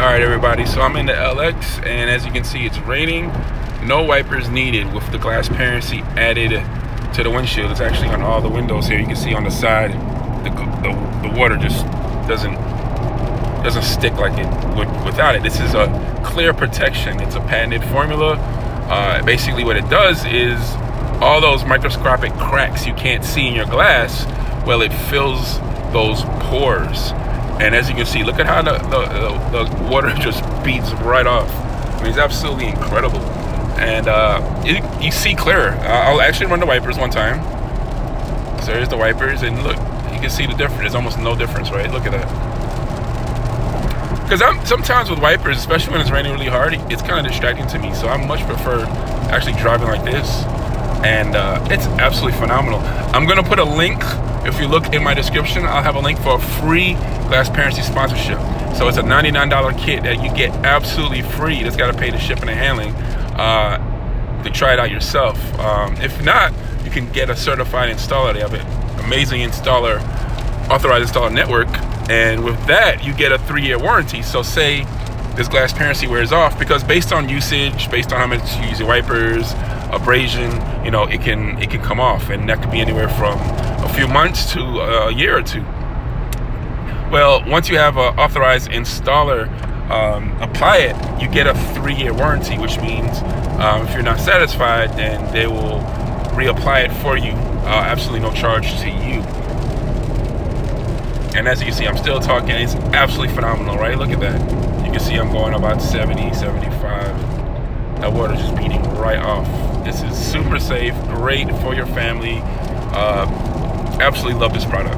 Alright everybody, so I'm in the LX, and as you can see it's raining. No wipers needed with the GlassParency added to the windshield. It's actually on all the windows here. You can see on the side the water just doesn't stick like it would without it. This is a clear protection. It's a patented formula. Basically what it does is all those microscopic cracks you can't see in your glass, well, it fills those pores. And as you can see, look at how the water just beads right off. I mean, it's absolutely incredible. And you see clearer. I'll actually run the wipers one time. So there's the wipers, and look, you can see the difference. There's almost no difference, right? Look at that. Because sometimes with wipers, especially when it's raining really hard, it's kind of distracting to me. So I much prefer actually driving like this. And it's absolutely phenomenal. I'm going to put a link. If you look in my description, I'll have a link for a free GlassParency sponsorship. So it's a $99 kit that you get absolutely free. You just got to pay the shipping and handling to try it out yourself. If not, you can get a certified installer. They have an amazing installer, authorized installer network. And with that, you get a 3-year warranty. So say this GlassParency wears off, because based on usage, based on how much you use your wipers, abrasion, you know, it can come off, and that could be anywhere from a few months to a year or two. Well, once you have an authorized installer apply it, you get a 3-year warranty, which means if you're not satisfied, then they will reapply it for you, absolutely no charge to you. And as you can see, I'm still talking. It's absolutely phenomenal, right? Look at that. You can see I'm going about 70, 75. That water just beating right off. This is super safe, great for your family. Absolutely love this product.